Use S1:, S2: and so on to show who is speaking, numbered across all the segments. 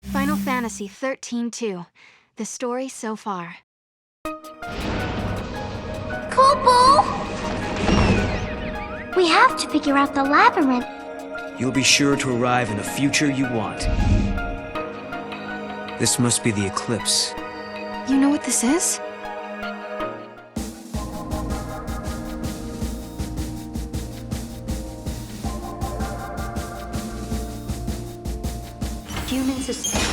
S1: Final Fantasy XIII-2. The story so far.
S2: Kobo! We have to figure out the labyrinth.
S3: You'll be sure to arrive in the future you want. This must be the eclipse.
S1: You know what this is? Human society.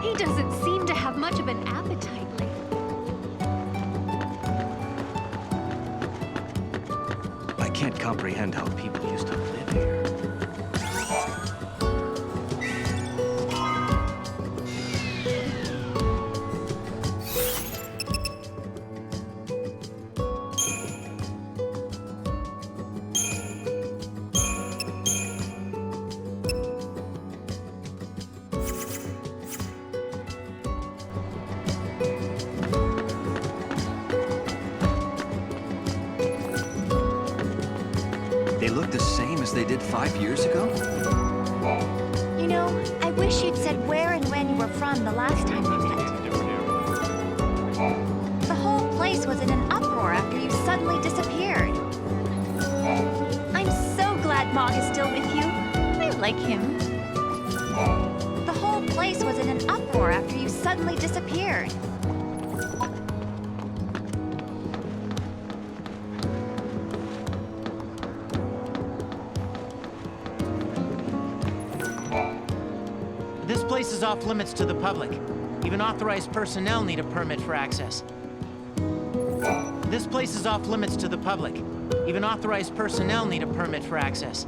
S1: He doesn't seem to have much of an appetite lately.
S3: I can't comprehend how people used to live here. They look the same as they did 5 years ago?
S2: You know, I wish you'd said where and when you were from the last time we met. The whole place was in an uproar after you suddenly disappeared. I'm so glad Mog is still with you. I like him. The whole place was in an uproar after you suddenly disappeared.
S4: This place is off limits to the public. Even authorized personnel need a permit for access. This place is off limits to the public. Even authorized personnel need a permit for access.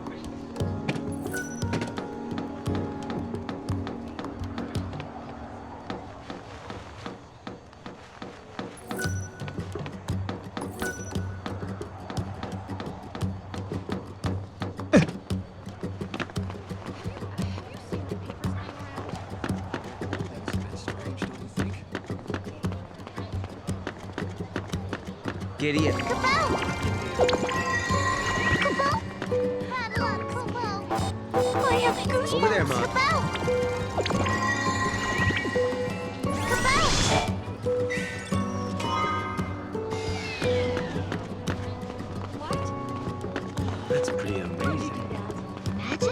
S3: Giddy up.
S2: I have goosebumps.
S3: Over there, Mog. That's pretty amazing.
S2: Magic?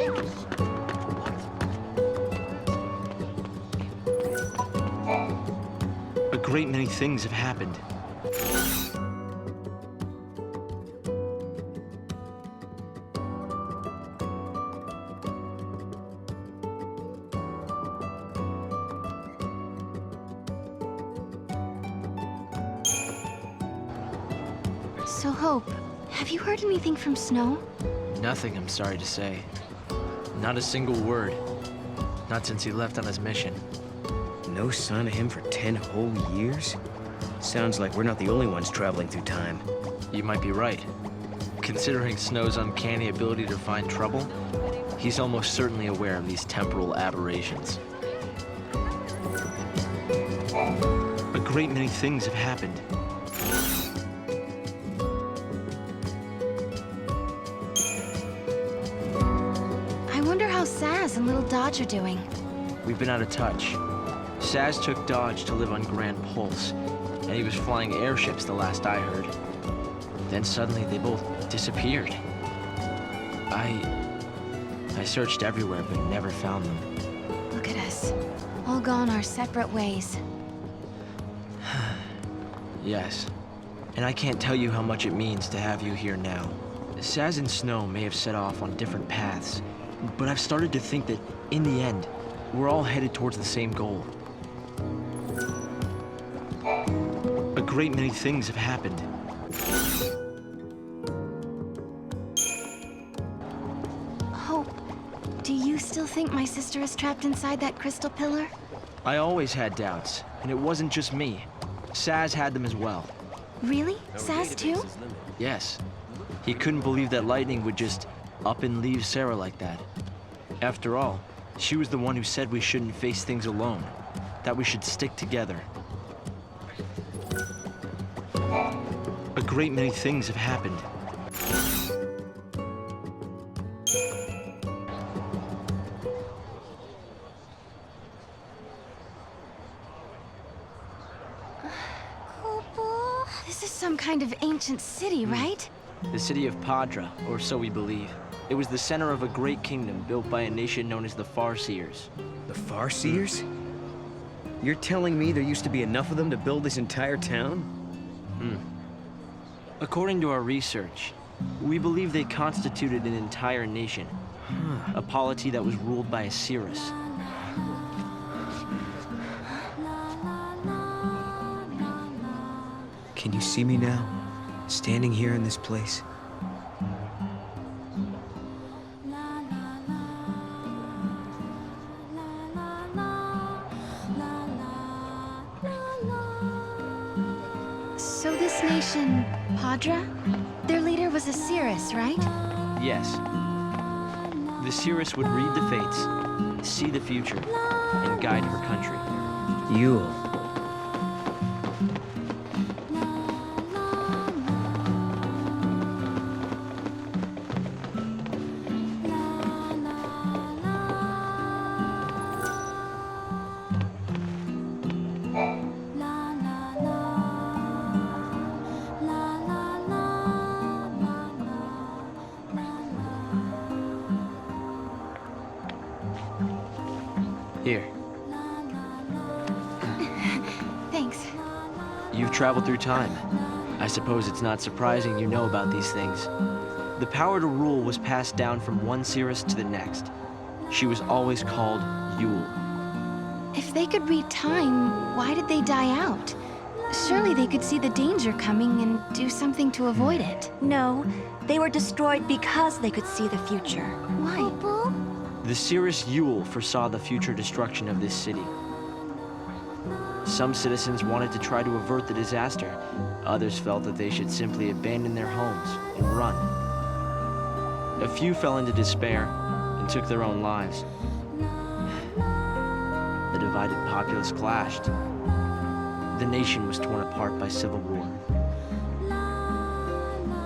S5: A great many things have happened.
S1: So, Hope, have you heard anything from Snow?
S5: Nothing, I'm sorry to say. Not a single word. Not since he left on his mission.
S3: No sign of him for 10 whole years? Sounds like we're not the only ones traveling through time.
S5: You might be right. Considering Snow's uncanny ability to find trouble, he's almost certainly aware of these temporal aberrations. great many things have happened.
S1: I wonder how Saz and little Dodge are doing.
S5: We've been out of touch. Saz took Dodge to live on Grand Pulse, and he was flying airships the last I heard. Then suddenly they both disappeared. I searched everywhere but never found them.
S1: Look at us. All gone our separate ways.
S5: Yes. And I can't tell you how much it means to have you here now. Saz and Snow may have set off on different paths, but I've started to think that, in the end, we're all headed towards the same goal. A great many things have happened.
S1: Hope, do you still think my sister is trapped inside that crystal pillar?
S5: I always had doubts, and it wasn't just me. Saz had them as well.
S1: Really? Saz too?
S5: Yes. He couldn't believe that lightning would just up and leave Sarah like that. After all, she was the one who said we shouldn't face things alone, that we should stick together. A great many things have happened.
S1: This is some kind of ancient city, right?
S5: The city of Padra, or so we believe. It was the center of a great kingdom built by a nation known as the Farseers.
S3: The Farseers? You're telling me there used to be enough of them to build this entire town?
S5: According to our research, we believe they constituted an entire nation. A polity that was ruled by a Cirrus.
S3: Can you see me now? Standing here in this place?
S1: So this nation, Padra? Their leader was a Cirrus, right?
S5: Yes. The Cirrus would read the fates, see the future, and guide her country.
S3: Yule.
S5: Here,
S1: Thanks.
S5: you've traveled through time. I suppose it's not surprising you know about these things. The power to rule was passed down from one Cirrus to the next. She was always called Yule.
S1: If they could read time, why did they die out? Surely they could see the danger coming and do something to avoid it.
S2: No, they were destroyed because they could see the future.
S1: Why?
S5: The Cirrus Yule foresaw the future destruction of this city. Some citizens wanted to try to avert the disaster. Others felt that they should simply abandon their homes and run. A few fell into despair and took their own lives. The divided populace clashed. The nation was torn apart by civil war.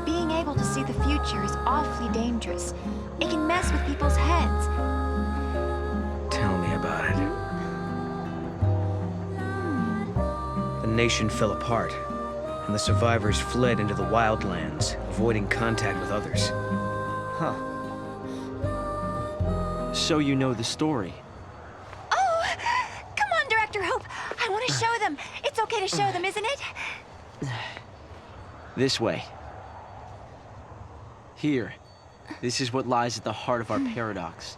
S2: Being able to see the future is awfully dangerous. It can mess with people's heads.
S3: Tell me about it. The nation fell apart, and the survivors fled into the wildlands, avoiding contact with others. Huh.
S5: So you know the story.
S2: Oh! Come on, Director Hope! I want to show them! It's okay to show them, isn't it?
S5: This way. Here. This is what lies at the heart of our paradox.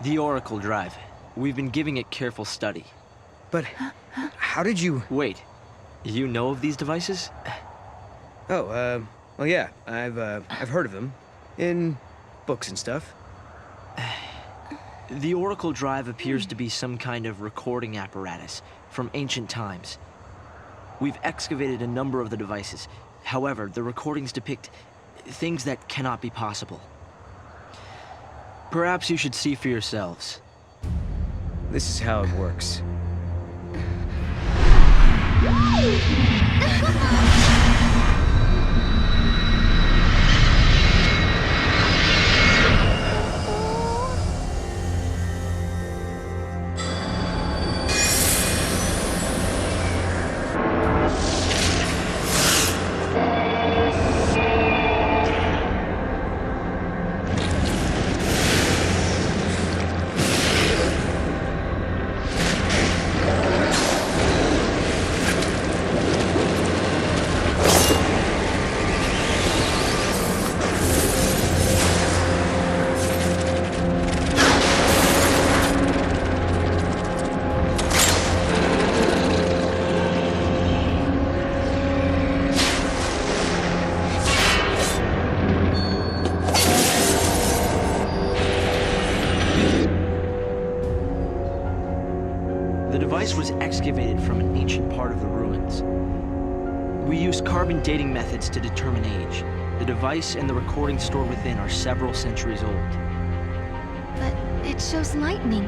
S5: The Oracle Drive. We've been giving it careful study.
S3: But how did you...
S5: Wait. You know of these devices?
S3: Oh, well, yeah. I've heard of them. In books and stuff.
S5: The Oracle Drive appears to be some kind of recording apparatus from ancient times. We've excavated a number of the devices. However, the recordings depict things that cannot be possible. Perhaps you should see for yourselves.
S3: This is how it works.
S5: The device was excavated from an ancient part of the ruins. We used carbon dating methods to determine age. The device and the recording stored within are several centuries old.
S1: But it shows lightning.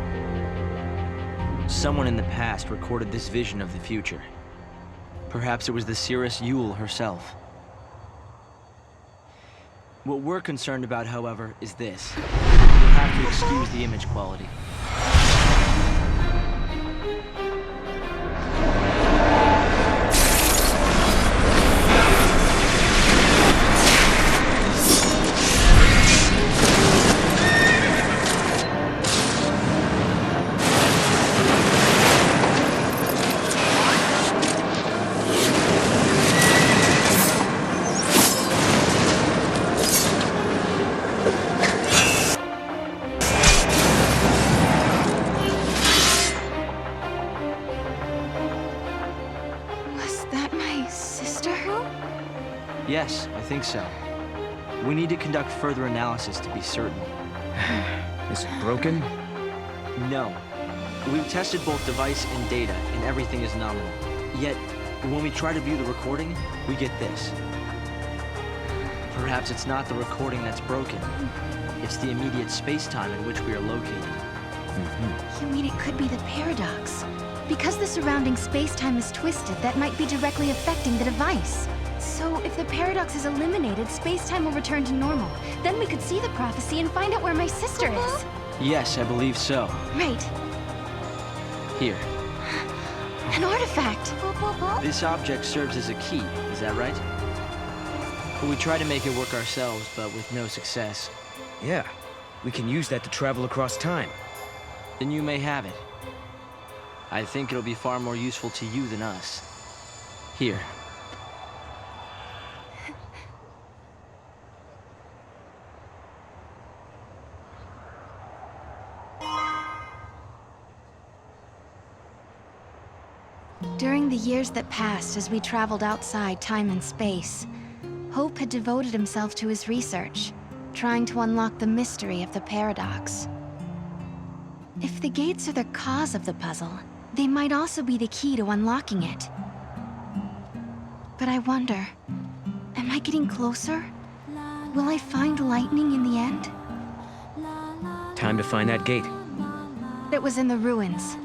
S5: Someone in the past recorded this vision of the future. Perhaps it was the seeress Yule herself. What we're concerned about, however, is this. You'll have to excuse the image quality. Yes, I think so. We need to conduct further analysis to be certain.
S3: Is it broken?
S5: No. We've tested both device and data, and everything is nominal. Yet, when we try to view the recording, we get this. Perhaps it's not the recording that's broken. It's the immediate space-time in which we are located.
S1: You mean it could be the paradox? Because the surrounding space-time is twisted, that might be directly affecting the device. So, if the paradox is eliminated, space-time will return to normal. Then we could see the prophecy and find out where my sister is.
S5: Yes, I believe so.
S1: Right.
S5: Here.
S1: An artifact.
S5: This object serves as a key, is that right? We tried to make it work ourselves, but with no success.
S3: Yeah. We can use that to travel across time.
S5: Then you may have it. I think it'll be far more useful to you than us. Here.
S1: During the years that passed as we traveled outside time and space, Hope had devoted himself to his research, trying to unlock the mystery of the paradox. If the gates are the cause of the puzzle, they might also be the key to unlocking it. But I wonder, am I getting closer? Will I find lightning in the end?
S3: Time to find that gate.
S1: It was in the ruins.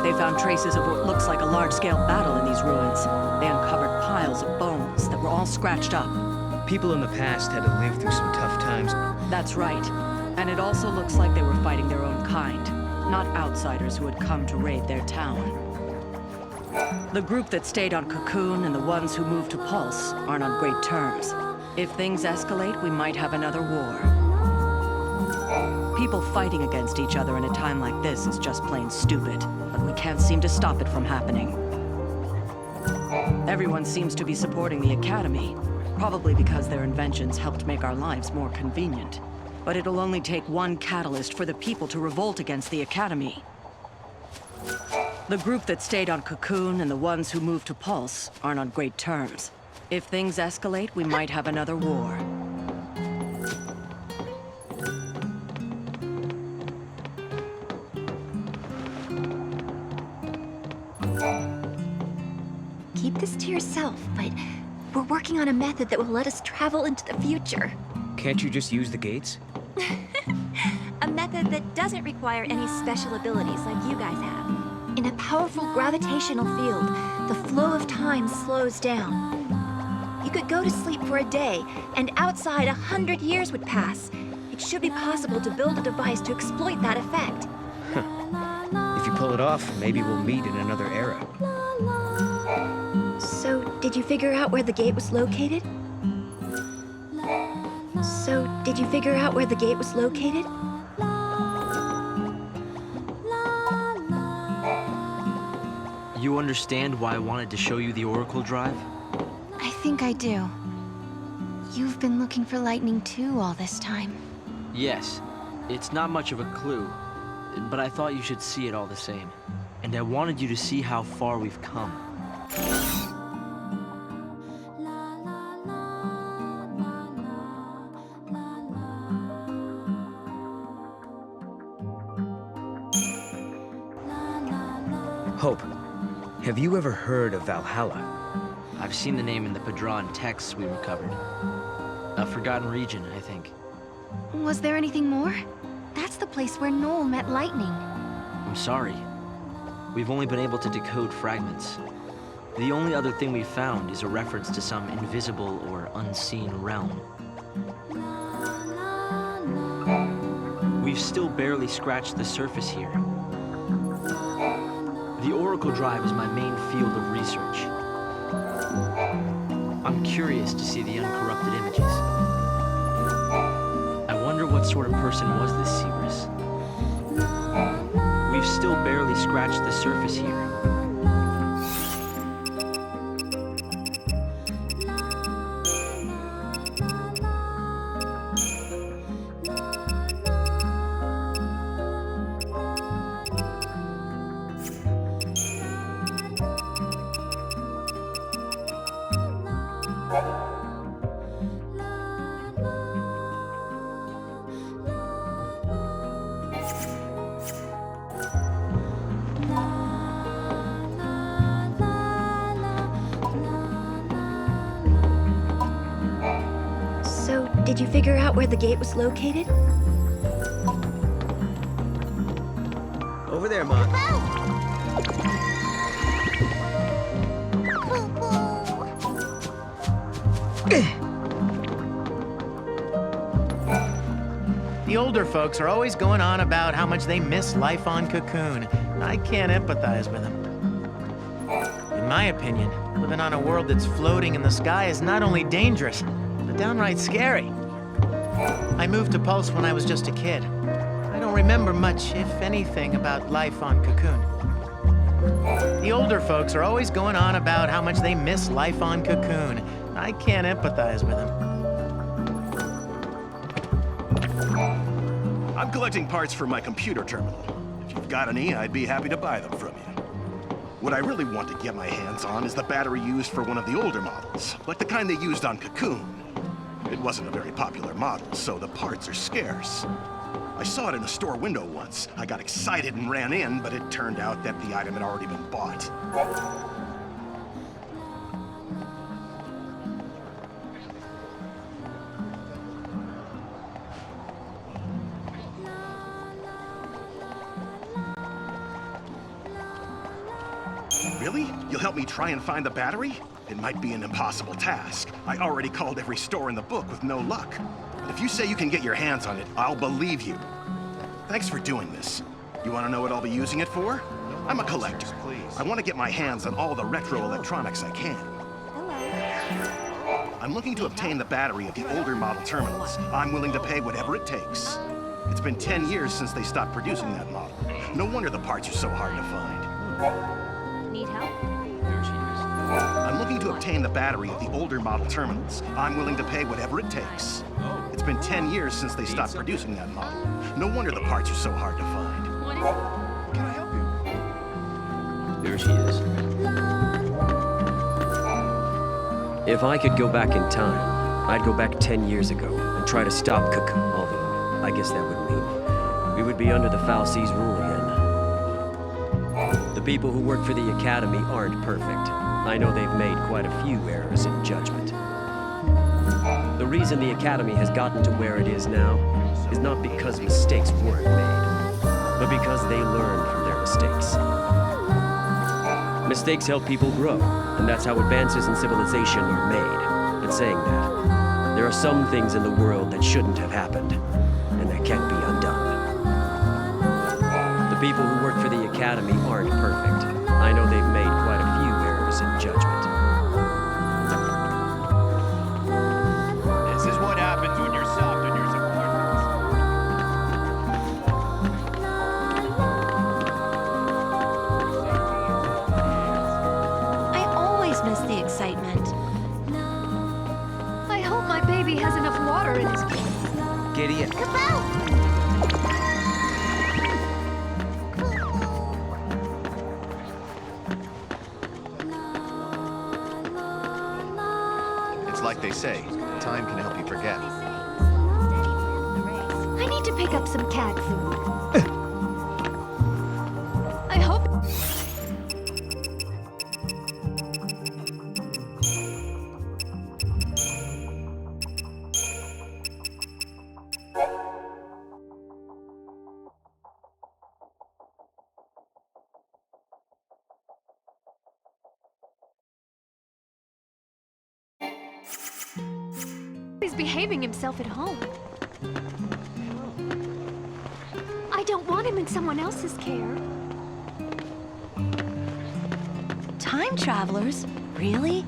S6: They found traces of what looks like a large-scale battle in these ruins. They uncovered piles of bones that were all scratched up.
S3: People in the past had to live through some tough times.
S6: That's right. And it also looks like they were fighting their own kind, not outsiders who had come to raid their town. The group that stayed on Cocoon and the ones who moved to Pulse aren't on great terms. If things escalate, we might have another war. People fighting against each other in a time like this is just plain stupid, but we can't seem to stop it from happening. Everyone seems to be supporting the Academy, probably because their inventions helped make our lives more convenient. But it'll only take one catalyst for the people to revolt against the Academy. The group that stayed on Cocoon and the ones who moved to Pulse aren't on great terms. If things escalate, we might have another war.
S2: Keep this to yourself, but we're working on a method that will let us travel into the future.
S3: Can't you just use the gates?
S2: A method that doesn't require any special abilities like you guys have. In a powerful gravitational field, the flow of time slows down. You could go to sleep for a day, and outside 100 years would pass. It should be possible to build a device to exploit that effect.
S3: If you pull it off, maybe we'll meet in another era.
S2: So, did you figure out where the gate was located?
S5: You understand why I wanted to show you the Oracle Drive?
S1: I think I do. You've been looking for lightning too all this time.
S5: Yes. It's not much of a clue, but I thought you should see it all the same. And I wanted you to see how far we've come.
S3: Hope, have you ever heard of Valhalla?
S5: I've seen the name in the Padron texts we recovered. A forgotten region, I think.
S1: Was there anything more? That's the place where Noel met Lightning.
S5: I'm sorry. We've only been able to decode fragments. The only other thing we've found is a reference to some invisible or unseen realm. We've still barely scratched the surface here. The Oracle Drive is my main field of research. I'm curious to see the uncorrupted images. I wonder what sort of person was this Seeress. We've still barely scratched the surface here.
S2: So, did you figure out where the gate was located?
S3: Over there, Mom.
S4: The older folks are always going on about how much they miss life on Cocoon. I can't empathize with them. In my opinion, living on a world that's floating in the sky is not only dangerous, but downright scary. I moved to Pulse when I was just a kid. I don't remember much, if anything, about life on Cocoon. The older folks are always going on about how much they miss life on Cocoon. I can't empathize with them.
S7: I'm collecting parts for my computer terminal. If you've got any, I'd be happy to buy them from you. What I really want to get my hands on is the battery used for one of the older models, like the kind they used on Cocoon. It wasn't a very popular model, so the parts are scarce. I saw it in a store window once. I got excited and ran in, but it turned out that the item had already been bought. Really? You'll help me try and find the battery? It might be an impossible task. I already called every store in the book with no luck. But if you say you can get your hands on it, I'll believe you. Thanks for doing this. You want to know what I'll be using it for? I'm a collector. I want to get my hands on all the retro electronics I can. I'm looking to obtain the battery of the older model terminals. I'm willing to pay whatever it takes. It's been 10 years since they stopped producing that model. No wonder the parts are so hard to find.
S2: Need help?
S7: I'm looking to obtain the battery of the older model terminals. I'm willing to pay whatever it takes. It's been 10 years since they stopped producing that model. No wonder the parts are so hard to find.
S2: What is it?
S7: Can I help you?
S5: There she is.
S8: If I could go back in time, I'd go back 10 years ago and try to stop Cocoon. Although, I guess that would mean we would be under the Foul Seas rule again. The people who work for the Academy aren't perfect. I know they've made quite a few errors in judgment. The reason the Academy has gotten to where it is now is not because mistakes weren't made, but because they learn from their mistakes. Mistakes help people grow, and that's how advances in civilization are made. But saying that, there are some things in the world that shouldn't have happened, and that can't be undone. The people who work for the Academy aren't perfect. I know they've made quite a few errors in judgment.
S9: This is what happens when you're soft on your
S2: I always miss the excitement. I hope my baby has enough water in his
S3: Giddy up.
S9: It's like they say, time can help you forget.
S2: I need to pick up some cat food. I hope... He's behaving himself at home. I don't want him in someone else's care.
S1: Time travelers? Really?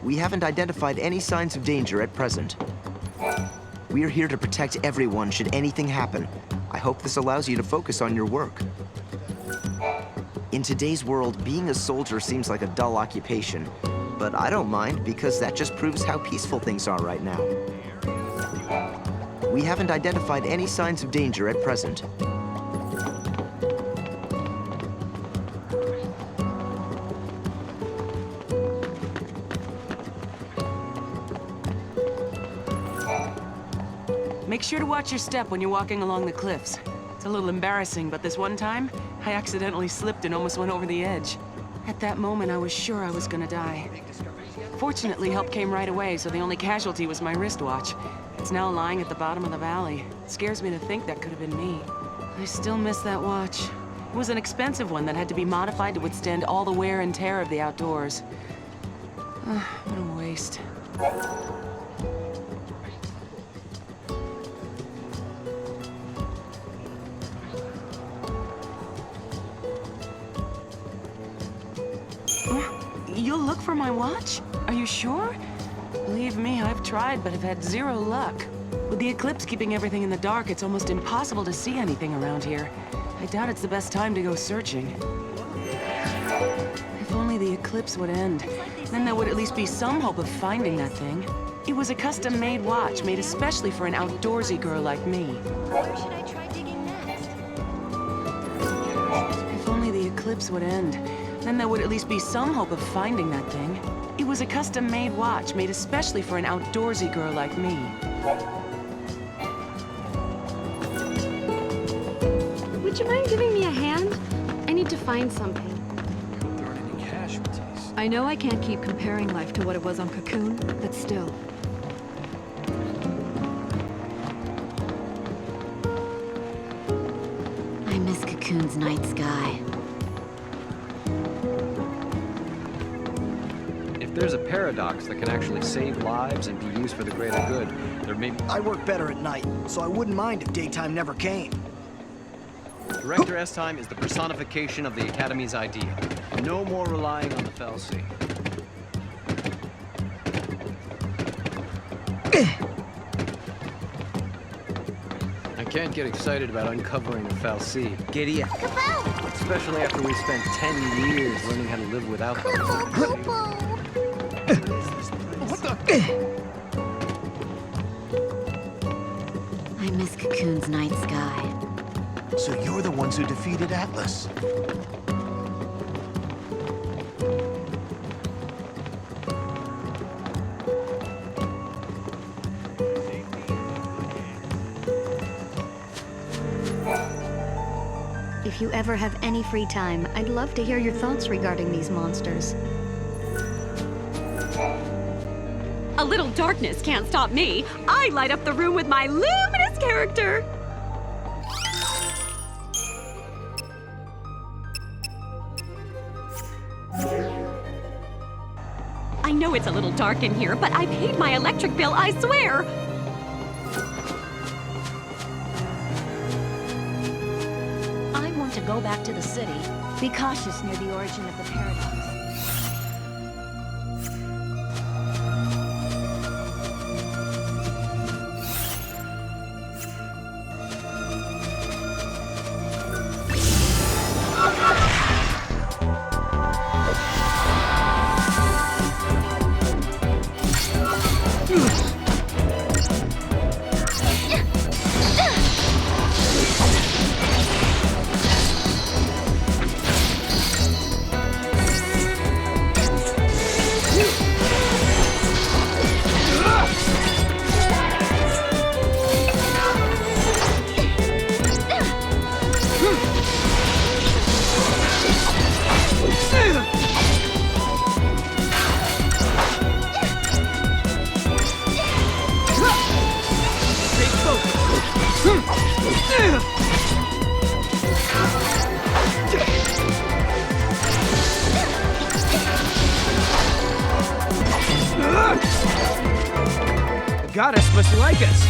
S10: We haven't identified any signs of danger at present. We are here to protect everyone should anything happen. I hope this allows you to focus on your work. In today's world, being a soldier seems like a dull occupation, but I don't mind because that just proves how peaceful things are right now. We haven't identified any signs of danger at present.
S6: Make sure to watch your step when you're walking along the cliffs. It's a little embarrassing, but this one time, I accidentally slipped and almost went over the edge. At that moment, I was sure I was gonna die. Fortunately, help came right away, so the only casualty was my wristwatch. It's now lying at the bottom of the valley. It scares me to think that could have been me. I still miss that watch. It was an expensive one that had to be modified to withstand all the wear and tear of the outdoors. What a waste. You'll look for my watch? Are you sure? Believe me, I've tried, but have had zero luck. With the eclipse keeping everything in the dark, it's almost impossible to see anything around here. I doubt it's the best time to go searching. If only the eclipse would end. Then there would at least be some hope of finding that thing. It was a custom-made watch, made especially for an outdoorsy girl like me.
S2: Where should I try digging next?
S6: If only the eclipse would end. Then there would at least be some hope of finding that thing. It was a custom-made watch, made especially for an outdoorsy girl like me.
S11: Would you mind giving me a hand? I need to find something.
S5: There aren't any casualties.
S11: I know I can't keep comparing life to what it was on Cocoon, but still.
S1: I miss
S12: miss Cocoon's night sky.
S8: If there's a paradox that can actually save lives and be used for the greater good, there may be...
S13: I work better at night, so I wouldn't mind if daytime never came.
S8: Director S-Time is the personification of the Academy's ideal. No more relying on the Fal'Cie. I can't get excited about uncovering the Fal'Cie.
S3: Giddy up.
S8: Especially after we spent 10 years learning how to live without them.
S7: What the?
S12: I miss Cocoon's night sky.
S7: So you're the ones who defeated Atlas.
S11: If you ever have any free time, I'd love to hear your thoughts regarding these monsters.
S14: A little darkness can't stop me. I light up the room with my luminous character. I know it's a little dark in here, but I paid my electric bill, I swear.
S2: I want to go back to the city. Be cautious near the origin of the paradox.
S3: The goddess must like us.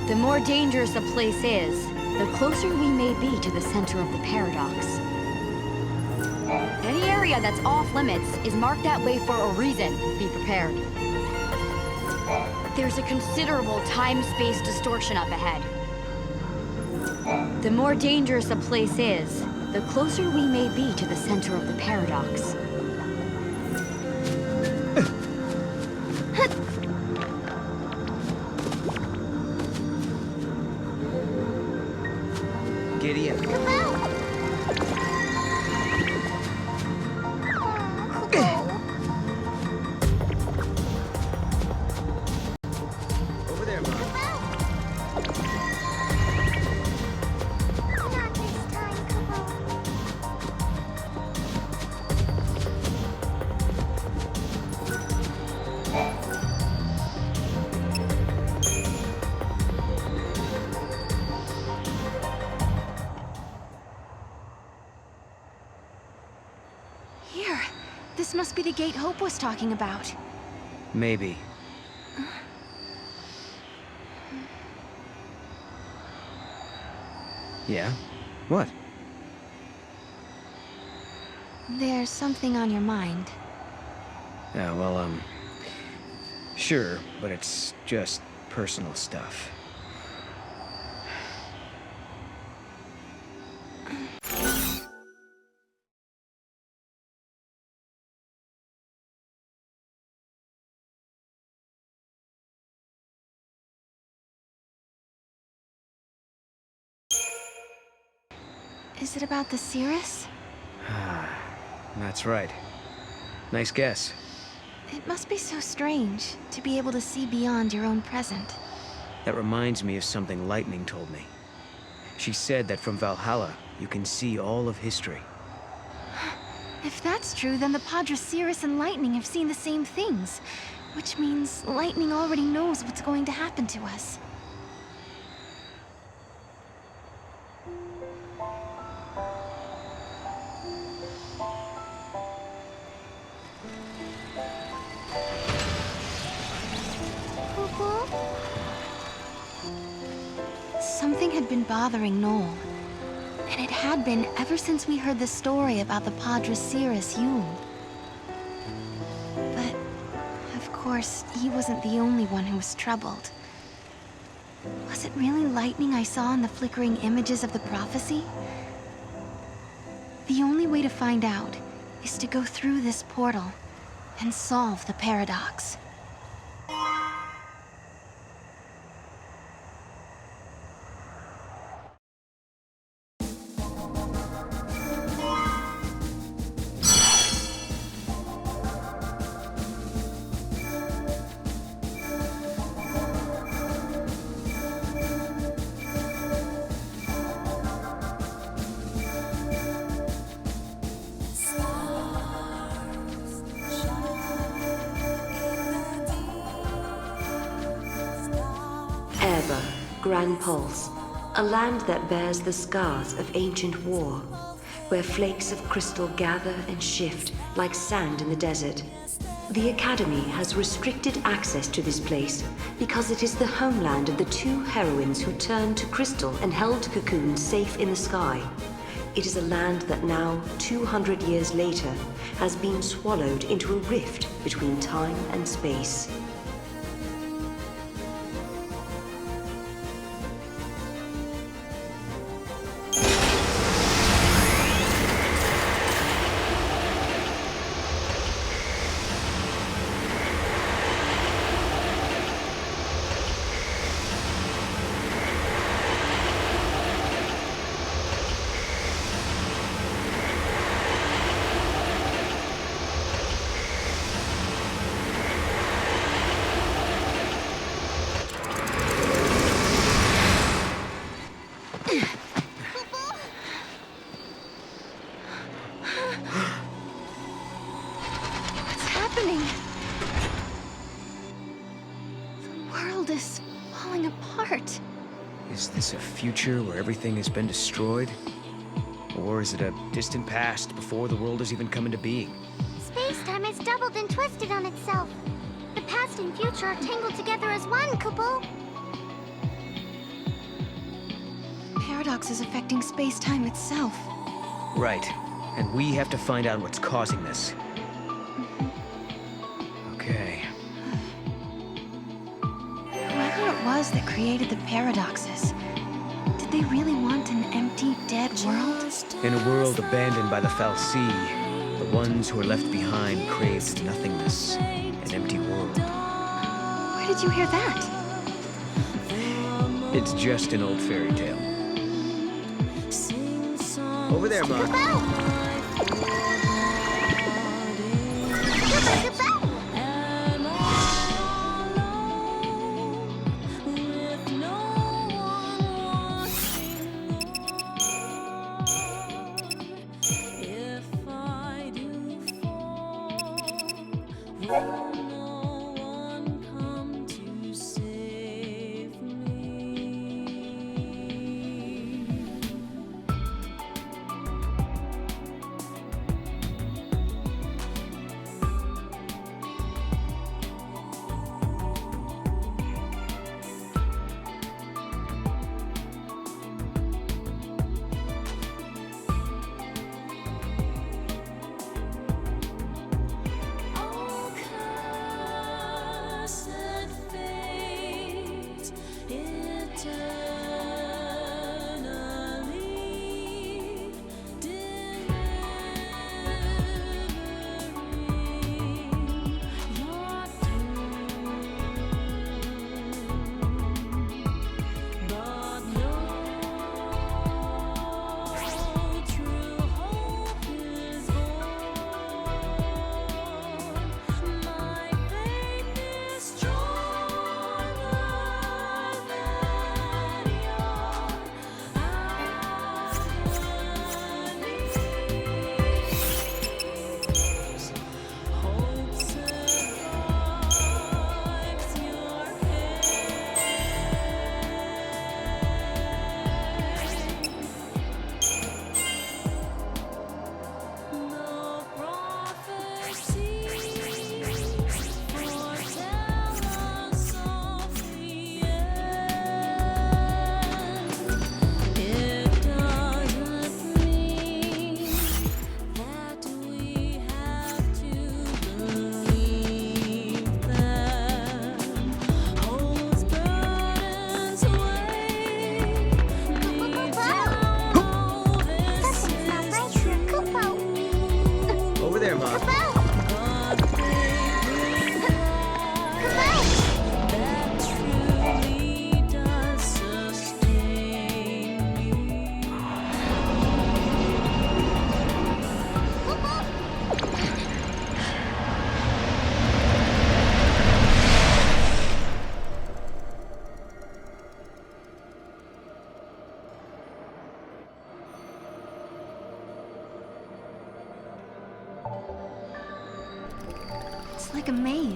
S2: The more dangerous a place is, the closer we may be to the center of the paradox. Any area that's off limits is marked that way for a reason. Be prepared. There's a considerable time-space distortion up ahead. The more dangerous a place is, the closer we may be to the center of the paradox.
S3: Giddy up. Over there, Mom.
S1: Here. This must be the gate Hope was talking about.
S3: Maybe. Yeah? What?
S1: There's something on your mind.
S3: Yeah, well, sure, but it's just personal stuff.
S1: Is it about the Cirrus?
S3: That's right. Nice guess.
S1: It must be so strange to be able to see beyond your own present.
S3: That reminds me of something Lightning told me. She said that from Valhalla, you can see all of history.
S1: If that's true, then the Padre Cirrus and Lightning have seen the same things. Which means Lightning already knows what's going to happen to us. Something had been bothering Noel. And it had been ever since we heard the story about the Padre Cirrus Yule. But, of course, he wasn't the only one who was troubled. Was it really lightning I saw in the flickering images of the prophecy? The only way to find out is to go through this portal and solve the paradox.
S15: Grand Pulse, a land that bears the scars of ancient war, where flakes of crystal gather and shift like sand in the desert. The Academy has restricted access to this place because it is the homeland of the two heroines who turned to crystal and held Cocoon safe in the sky. It is a land that now, 200 years later, has been swallowed into a rift between time and space.
S3: Is this a future where everything has been destroyed? Or is it a distant past before the world has even come into being?
S16: Space-time has doubled and twisted on itself. The past and future are tangled together as one, Kupo.
S1: Paradox is affecting space-time itself.
S3: Right. And we have to find out what's causing this. Okay.
S1: Whoever it was that created the paradoxes, did they really want an empty, dead world?
S3: In a world abandoned by the fal'Cie, the ones who are left behind craved nothingness, an empty world.
S1: Where did you hear that?
S3: It's just an old fairy tale. Over there, Mom.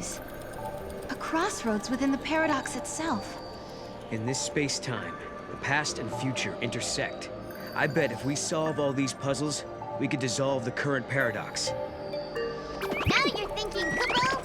S1: realities. A crossroads within the paradox itself.
S3: In this space-time, the past and future intersect. I bet if we solve all these puzzles, we could dissolve the current paradox.
S16: Now you're thinking, Kupo!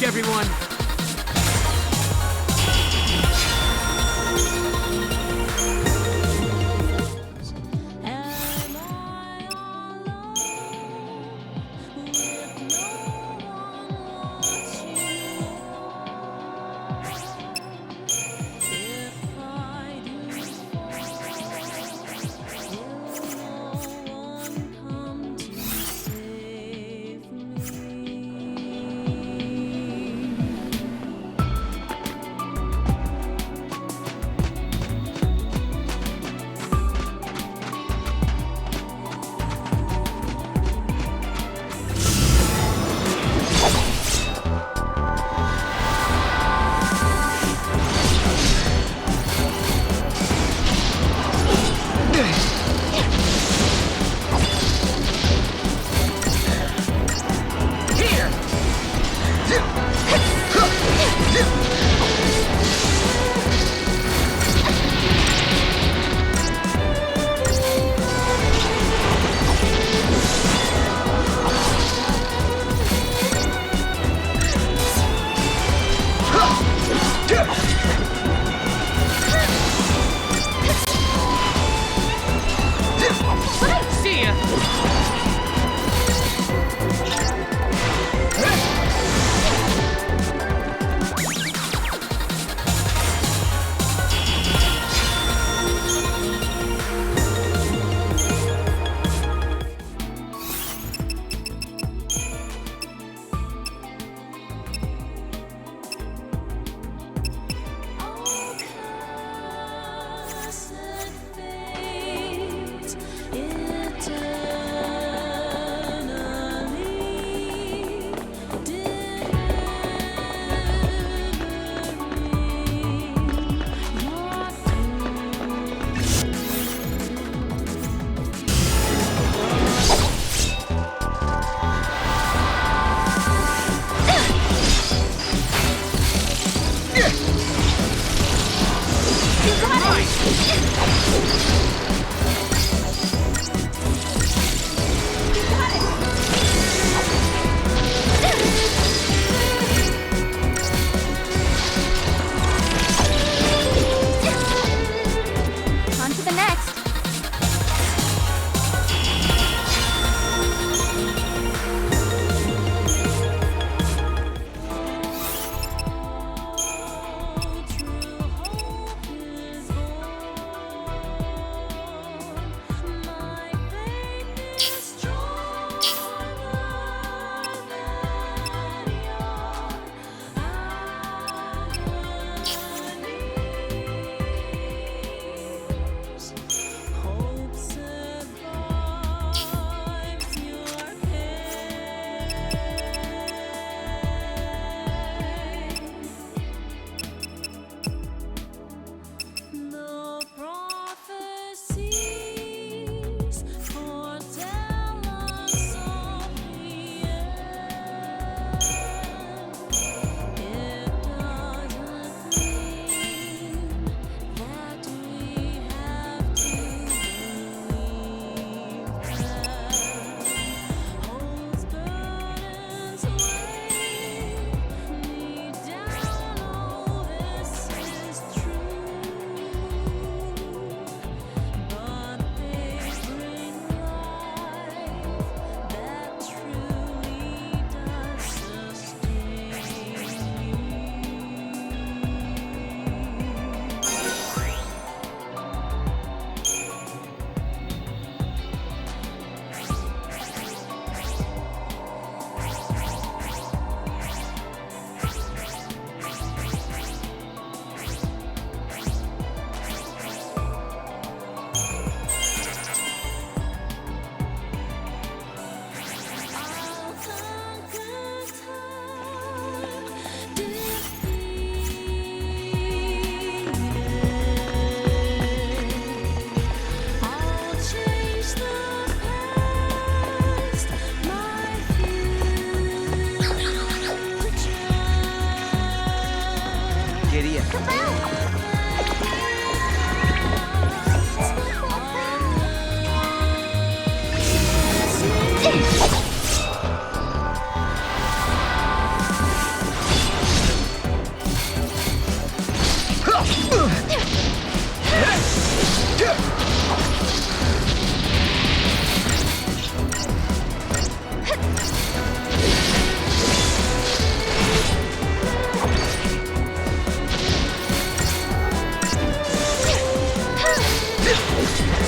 S3: everyone!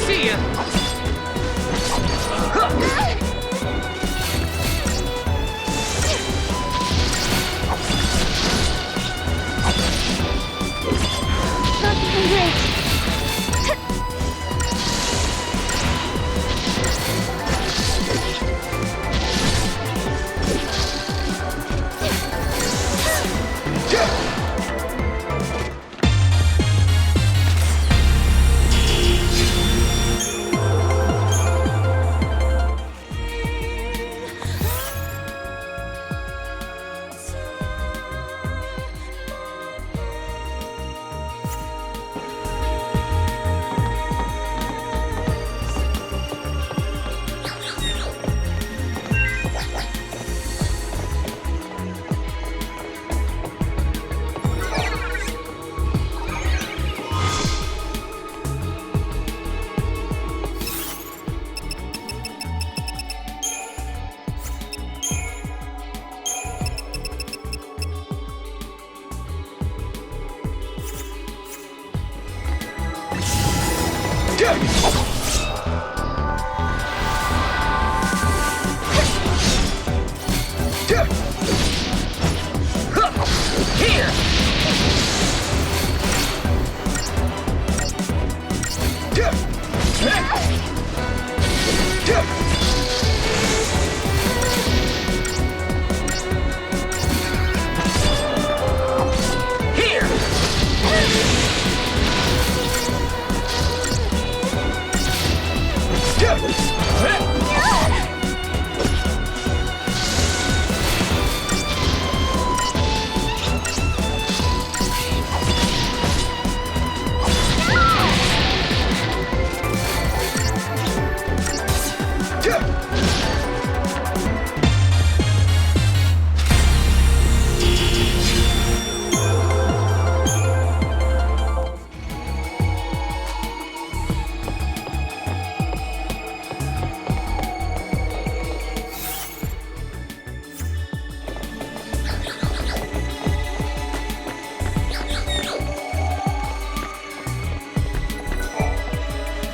S17: See ya!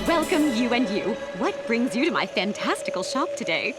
S14: Welcome, you and you. What brings you to my fantastical shop today?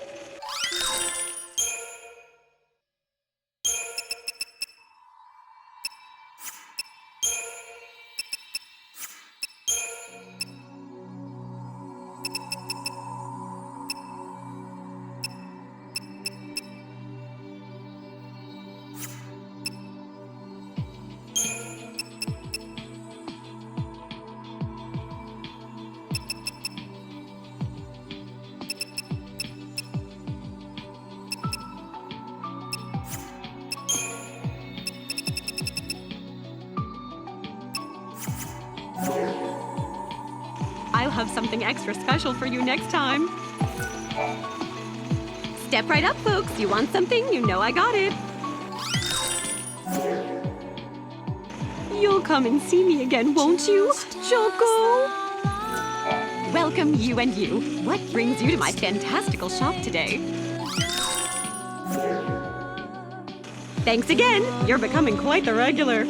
S14: I'll have something extra special for you next time. Step right up, folks. You want something? You know I got it. You'll come and see me again, won't you, Choco? Welcome, you and you. What brings you to my fantastical shop today? Thanks again. You're becoming quite the regular.